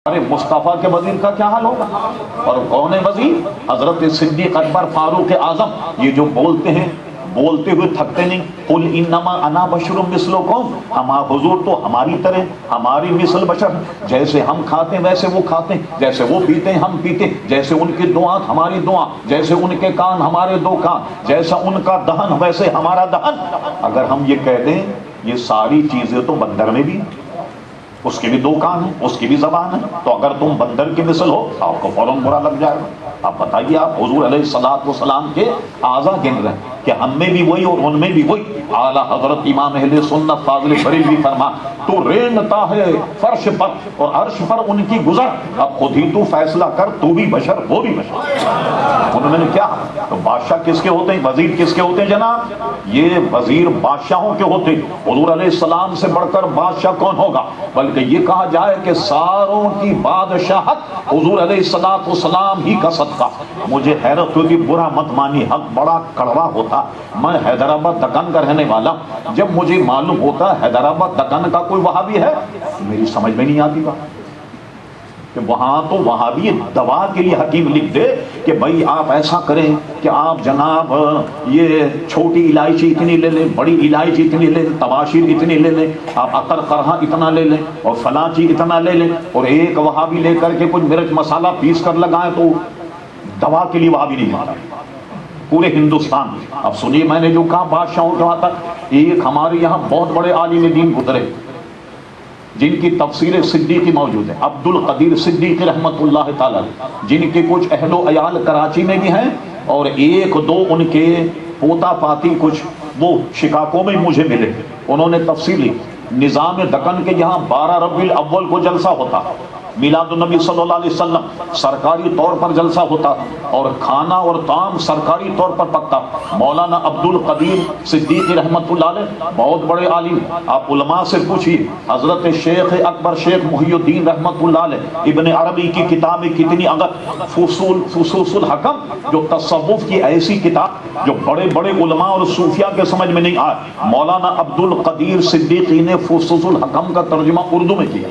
ارے مصطفیٰ کے وزیر کا کیا حال ہوگا؟ اور کون ہے وزیر؟ حضرت صدیق اکبر فاروق اعظم. یہ جو بولتے ہیں بولتے ہوئے تھکتے نہیں. قل انما انا بشر مثلکم، ہم حضور تو ہماری طرح ہماری مثل بشر، جیسے ہم کھاتے ہیں ویسے وہ کھاتے ہیں، جیسے وہ پیتے ہیں ہم پیتے ہیں، جیسے ان کی دعا ہماری دعا، جیسے ان کے کان ہمارے دو کان، جیسا ان کا دہن ویسے ہمارا دہن. اگر ہم یہ کہہ دیں یہ ساری چیزیں تو بندر میں بھی، اس کے بھی دو کان ہیں، اس کی بھی زبان ہے، تو اگر تم بندر کی مثل ہو آپ کو فوراً برا لگ جائے گا. آپ بتائیے، آپ حضور علیہ الصلوۃ والسلام کے اعضا گن رہے ہیں کہ ہم میں بھی وہی اور ان میں بھی وہی. اعلیٰ حضرت امام اہل سنت فاضل بریلوی فرما تو رینتا ہے فرش پر اور عرش پر ان کی گزر، اب خود ہی تو فیصلہ کر، تو بھی بشر وہ بھی بشر. انہوں نے کیا؟ تو بادشاہ کس کے ہوتے ہیں، وزیر کس کے ہوتے ہیں جناب؟ یہ وزیر بادشاہوں کے ہوتے ہیں. حضور علیہ السلام سے بڑھ کر بادشاہ کون ہوگا؟ بلکہ یہ کہا جائے کہ ساروں کی بادشاہت حضور علیہ الصلوۃ والسلام ہی کا صدقہ. مجھے حیرت ہوتی، برا مت مانی، حق بڑا کڑوا ہوتا. میں حیدرآباد دکن کا رہنے والا، جب مجھے معلوم ہوتا حیدرآباد دکن کا کوئی وہابی ہے، میری سمجھ میں نہیں آتی بات کہ وہاں تو وہابی دوا کے لیے حکیم لکھ دے کہ بھائی آپ ایسا کریں کہ آپ جناب یہ چھوٹی الائچی اتنی لے لیں، بڑی الائچی اتنی لے لیں، تباشیر اتنی لے لیں، آپ عطر قرحہ اتنا لے لیں اور فلاں چیز اتنا لے لیں، اور ایک وہابی لے کر کے کچھ مرچ مسالہ پیس کر لگائیں تو دوا کے لیے وہابی نہیں ملتا پورے ہندوستان. اب سنیے میں نے جو کہا بادشاہوں کا تھا، ایک ہمارے یہاں بہت بڑے عالم دین گزرے جن کی تفسیر صدیقی موجود ہے، عبد القدیر صدیقی رحمت اللہ تعالی، جن کے کچھ اہل و عیال کراچی میں بھی ہیں اور ایک دو ان کے پوتا پاتی کچھ وہ شکاگو میں مجھے ملے. انہوں نے تفسیر لی. نظام دکن کے یہاں 12 ربیع الاول کو جلسہ ہوتا، میلاد النبی صلی اللہ علیہ وسلم سرکاری طور پر جلسہ ہوتا اور کھانا اور طعام سرکاری طور پر پکتا. مولانا عبد القدیر صدیقی رحمت اللہ علیہ بہت بڑے عالم، آپ علماء سے پوچھیے. حضرت شیخ اکبر شیخ محی الدین رحمت اللہ علیہ ابن عربی کی کتاب کتنی اگر فصوص الحکم، جو تصوف کی ایسی کتاب جو بڑے بڑے علماء اور صوفیاء کے سمجھ میں نہیں آئے، مولانا عبد القدیر صدیقی نے فصوص الحکم کا ترجمہ اردو میں کیا.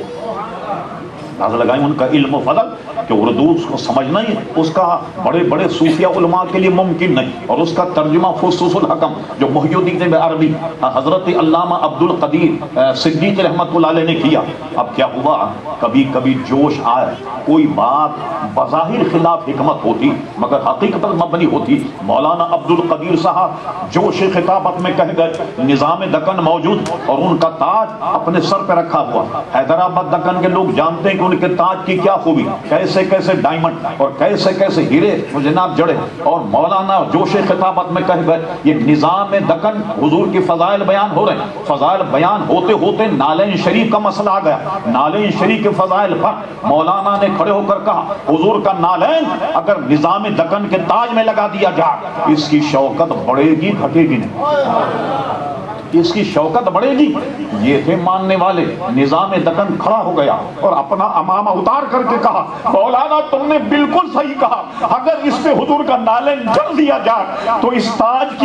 ناز لگائیں ان کا علم و فضل کہ اردو اس کو سمجھنا ہی اس کا بڑے بڑے صوفیہ علماء کے لیے ممکن نہیں، اور اس کا ترجمہ فصوص الحکم جو محی الدین عربی حضرت علامہ عبد القدیر صدیق رحمت اللہ علیہ نے کیا. اب کیا ہوا، کبھی کبھی جوش آئے، کوئی بات بظاہر خلاف حکمت ہوتی مگر حقیقت مبنی ہوتی. مولانا عبد القدیر صاحب جوش خطابت میں کہہ گئے، نظام دکن موجود اور ان کا تاج اپنے سر پہ رکھا ہوا. حیدرآباد دکن کے لوگ جانتے ہیں کہ ان کے تاج کی کیا خوبی، کیسے کیسے ڈائمنڈ اور کیسے کیسے ہیرے جناب جڑے. اور مولانا جوش خطابت میں کہہ گئے یہ نظام دکن حضور کی فضائل بیان ہو رہے ہیں. فضائل بیان ہوتے ہوتے نالین شریف کا مسئلہ آ گیا. نالین شریف کے فضائل پر مولانا نے کھڑے ہو کر کہا حضور کا نالین اگر نظام دکن کے تاج میں لگا دیا جائے اس کی شوکت بڑھے گی گھٹے گی نہیں، اس کی شوکت بڑھے گی. یہ تھے ماننے والے. نظام دکن کھڑا ہو گیا اور اپنا امامہ اتار کر کے کہا مولانا تم نے بالکل صحیح کہا، اگر اس پہ حضور کا نالین جل دیا جائے تو اس تاج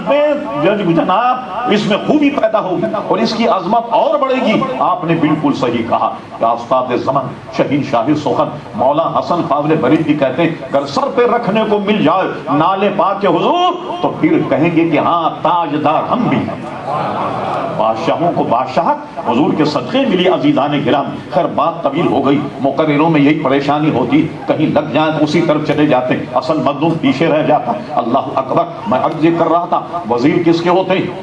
پہ جناب اس میں خوبی پیدا ہوگی اور اس کی عظمت اور بڑھے گی. آپ نے بالکل صحیح کہا. کہ استاد زمن شہین شاہ سخن مولا حسن فاضل بریلوی کہتے ہیں اگر سر پہ رکھنے کو مل جائے نالے پاک حضور تو پھر کہیں گے کہ ہاں تاجدار ہم بھی ہیں. بادشاہوں کو بادشاہت حضور کے صدقے ملی. عزیزان کرام خیر بات طویل ہو گئی، مقرروں میں یہی پریشانی ہوتی کہیں لگ جائیں تو اسی طرف چلے جاتے، اصل مضمون پیچھے رہ جاتا. اللہ اکبر. میں عرض کر رہا تھا وزیر کس کے ہوتے ہیں؟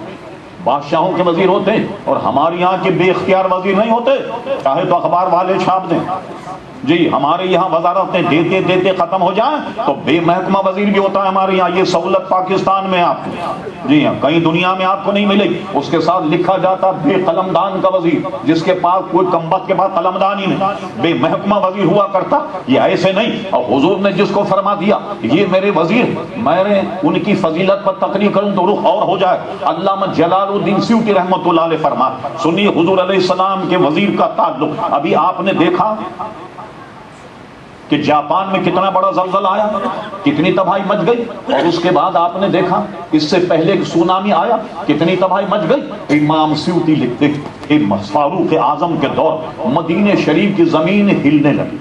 بادشاہوں کے وزیر ہوتے ہیں، اور ہمارے یہاں کے بے اختیار وزیر نہیں ہوتے، چاہے تو اخبار والے چھاپ دیں. جی ہمارے یہاں وزارتیں دیتے دیتے ختم ہو جائیں تو بے محکمہ وزیر بھی ہوتا ہے ہمارے یہاں. یہ سہولت پاکستان میں آپ کو، جی ہاں کہیں دنیا میں آپ کو نہیں ملے گی. اس کے ساتھ لکھا جاتا بے قلمدان کا وزیر، جس کے پاس کوئی کمبخت کے پاس قلمدان ہی نہیں، بے محکمہ وزیر ہوا کرتا. یہ ایسے نہیں. اور حضور نے جس کو فرما دیا یہ میرے وزیر، میں نے ان کی فضیلت پر تقریر کروں تو رخ اور ہو جائے. علامہ جلال الدین سیوطی رحمۃ اللہ علیہ فرما سنیے حضور علیہ السلام کے وزیر کا تعلق. ابھی آپ نے دیکھا کہ جاپان میں کتنا بڑا زلزلہ آیا، کتنی تباہی مچ گئی، اور اس کے بعد آپ نے دیکھا اس سے پہلے سونامی آیا، کتنی تباہی مچ گئی۔ امام سیوطی لکھتے ہیں فاروق اعظم کے دور مدینہ شریف کی زمین ہلنے لگی،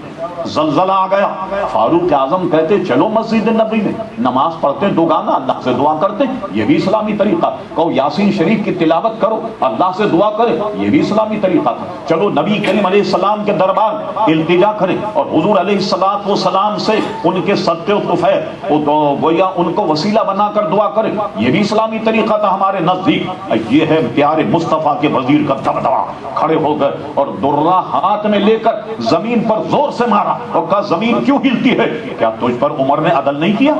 زلزلہ آ گیا، فاروق اعظم کہتے چلو مسجد نبی میں نماز پڑھتے دوگانا، اللہ سے دعا کرتے، یہ بھی اسلامی طریقہ، کہو یاسین شریف کی تلاوت کرو، اللہ سے دعا کرے، یہ بھی اسلامی طریقہ تھا، چلو نبی کریم علیہ السلام کے دربار التجا کریں اور حضور علیہ السلام سے ان کے صدقے و طفیل گویا ان کو وسیلہ بنا کر دعا کریں، یہ بھی اسلامی طریقہ تھا ہمارے نزدیک۔ یہ ہے پیارے مصطفیٰ کے وزیر کا دبدبا، کھڑے ہو گئے اور درہ ہاتھ میں لے کر زمین پر زور سے مارا اور کہا زمین کیوں ہلتی ہے، کیا تجھ پر عمر نے عدل نہیں کیا؟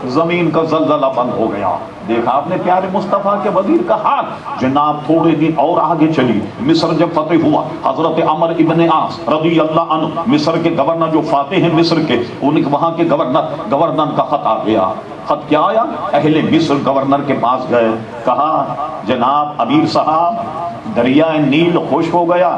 زمین کا زلزلہ بند ہو گیا۔ دیکھا آپ نے پیارے مصطفیٰ کے وزیر کا حال۔ جناب تھوڑے دن اور آگے چلی، مصر جب فتح ہوا، حضرت عمر ابن عاص رضی اللہ عنہ مصر کے گورنر جو فاتح ہیں مصر کے، ان وہاں کے گورنر کا خط آ گیا۔ خط کیا آیا؟ اہل مصر گورنر کے پاس گئے، کہا جناب امیر صاحب دریائے نیل خشک ہو گیا،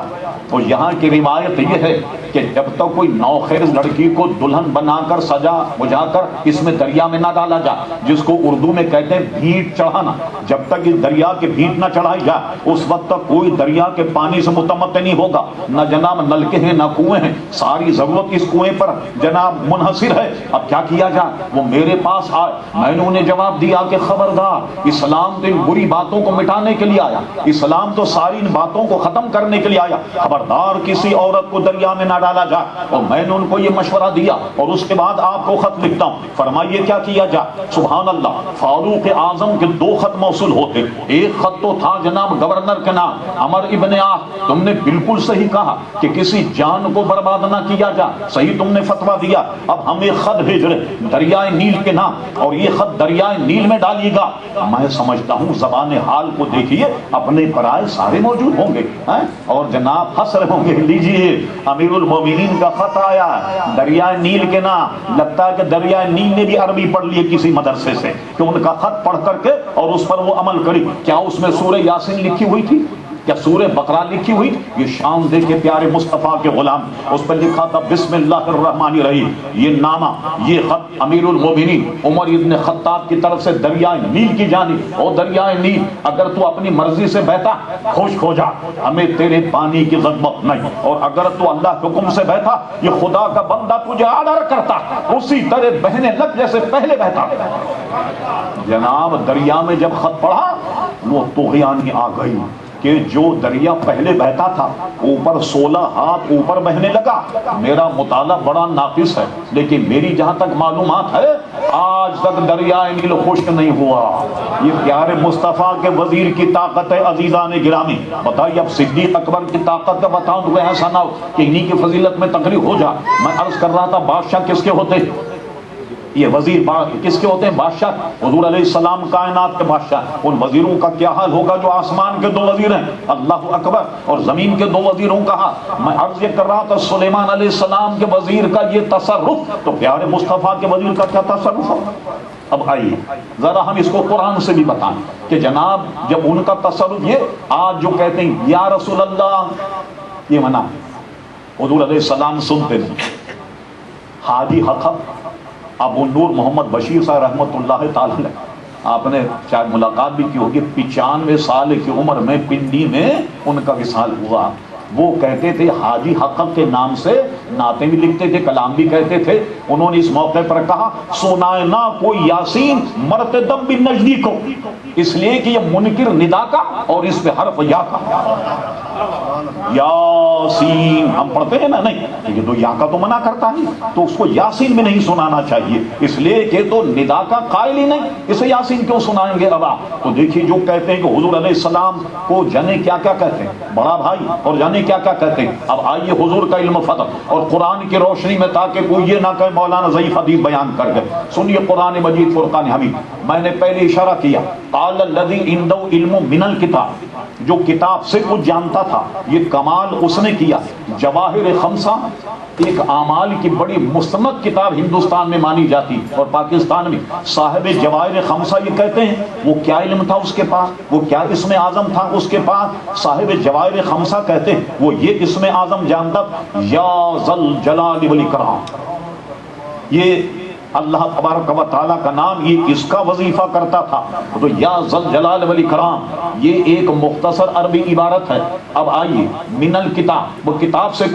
اور یہاں کی روایت یہ ہے کہ جب تک کوئی نوخیز لڑکی کو دلہن بنا کر سجا بجا کر اس میں دریا میں نہ ڈالا جائے، جس کو اردو میں کہتے ہیں بھیٹ چڑھانا، جب تک اس دریا کے بھیٹ نہ چڑھائی جائے اس وقت تک کوئی دریا کے پانی سے متمتع نہیں ہوگا، نہ جناب نلکے ہیں نہ کنویں ہیں، ساری ضرورت اس کنویں پر جناب منحصر ہے۔ اب کیا کیا جائے؟ وہ میرے پاس آئے، میں نے انہیں جواب دیا کہ خبردار، اسلام تو ان بری باتوں کو مٹانے کے لیے آیا، اسلام تو ساری ان باتوں کو ختم کرنے کے لیے آیا، خبردار کسی عورت کو دریا میں نہ ڈالا جائے۔ اور میں نے ان کو یہ مشورہ دیا اور اس کے بعد آپ کو خط لکھتا ہوں، فرمائیے کیا کیا جائے؟ سبحان اللہ، فاروق اعظم کے 2 خط موصول ہوتے، ایک خط تو تھا جناب گورنر کے نام عمر ابن عاص، تم نے بالکل صحیح کہا کہ کسی جان کو برباد نہ کیا جائے، صحیح تم نے فتویٰ دیا، اب ہم ایک خط بھیج رہے دریائے نیل کے نام، اور یہ خط دریائے نیل میں ڈالیے گا۔ میں سمجھتا ہوں زبان حال کو دیکھیے، اپنے پرائے سارے موجود ہوں گے اور جناب ہنس رہے ہوں گے، لیجیے امیر المومنین کا خط آیا دریائے نیل کے نام۔ لگتا ہے کہ دریائے نیل نے بھی عربی پڑھ لی کسی مدرسے سے کہ ان کا خط پڑھ کر کے اور اس پر وہ عمل کری۔ کیا اس میں سورہ یاسین لکھی ہوئی تھی؟ کیا سورہ بقرہ لکھی ہوئی؟ یہ شان دیکھے پیارے مصطفیٰ کے غلام، اس پر لکھا تھا بسم اللہ الرحمن الرحیم۔ یہ نامہ، یہ خط امیر المومنین عمر ابن خطاب کی طرف سے دریائے نیل کی جانب، اور دریائے نیل اگر تو اپنی مرضی سے بہتا خشک ہو جا، ہمیں تیرے پانی کی ضرورت نہیں، اور اگر تو اللہ کے حکم سے بہتا، یہ خدا کا بندہ تجھے آرڈر کرتا اسی طرح بہنے لگ جیسے پہلے بہتا۔ جناب دریا میں جب خط پڑھا وہ طغیانی آ گئی کہ جو دریا پہلے بہتا تھا اوپر 16 ہاتھ اوپر بہنے لگا۔ میرا مطالعہ بڑا ناقص ہے لیکن میری جہاں تک معلومات ہے آج تک دریائے نیل خشک نہیں ہوا۔ یہ پیارے مصطفیٰ کے وزیر کی طاقت ہے عزیزان گرامی۔ بتائیے اب صدیق اکبر کی طاقت کا بتاؤں تو ایسا نہ ہو کہ انہی کی فضیلت میں تقریر ہو جائے۔ میں عرض کر رہا تھا بادشاہ کس کے ہوتے؟ یہ وزیر کس کے ہوتے ہیں؟ بادشاہ۔ حضور علیہ السلام کائنات کے بادشاہ، ان وزیروں کا کیا حال ہوگا جو آسمان کے 2 وزیر ہیں، اللہ اکبر، اور زمین کے 2 وزیروں کا حال۔ میں عرض یہ کر رہا تھا سلیمان علیہ السلام کے وزیر کا یہ تصرف، تو پیارے مصطفیٰ کے وزیر کا کیا تصرف ہوگا؟ اب آئیے ذرا ہم اس کو قرآن سے بھی بتائیں کہ جناب جب ان کا تصرف یہ آج جو کہتے ہیں یا رسول اللہ، یہ منع، حضور علیہ السلام سنتے نہیں۔ حاجی حقب ابو نور محمد بشیر صاحب رحمۃ اللہ تعالی علیہ، آپ نے شاید ملاقات بھی کی ہوگی، 95 سال کی عمر میں پنڈی میں ان کا وصال ہوا۔ وہ کہتے تھے حاجی حقب کے نام سے نعتیں بھی لکھتے تھے، کلام بھی کہتے تھے۔ انہوں نے اس موقع پر کہا سنائے نہ کوئی یاسین مرتے دم بھی نزدیک ہو، اس لیے کہ یہ منکر ندا کا اور اس پہ حرف یا کا، یاسین ہم پڑھتے ہیں نا، نہیں یہ تو یا کا تو منع کرتا ہے، تو اس کو یاسین میں نہیں سنانا چاہیے، اس لیے کہ تو ندا کا قائل ہی نہیں، اسے یاسین کیوں سنائیں گے ابا؟ تو دیکھیے جو کہتے ہیں کہ حضور علیہ السلام کو جانے کیا کیا کہتے ہیں، بڑا بھائی، اور جانے کیا کیا کہتے ہیں۔ اب آئیے حضور کا علم فتح اور قرآن کی روشنی میں، تاکہ کوئی یہ نہ کہے مولانا ضعیف حدیث بیان کر گئے، سنیے قرآن مجید فرقان حمید۔ میں نے پہلے اشارہ کیا قال الذی عنده علم من الکتاب، جو کتاب سے کچھ جانتا تھا، یہ کمال اس نے کیا جب جواہر خمسہ ایک اعمال کی بڑی مستند کتاب ہندوستان میں مانی جاتی اور پاکستان میں صاحب جواہر خمسہ یہ کہتے ہیں وہ کیا علم تھا اس کے پاس، وہ کیا اسم اعظم تھا اس کے پاس. صاحب جواہر خمسہ کہتے ہیں وہ یہ اسم اعظم جانتا یا ذل جلال والاکرام. یہ اللہ تبارک و تعالیٰ کا نام یہ اس کا وظیفہ کرتا تھا. تو یا ذل جلال والاکرام یہ ایک مختصر عربی عبارت ہے. اب آئیے من الکتاب، وہ کتاب سے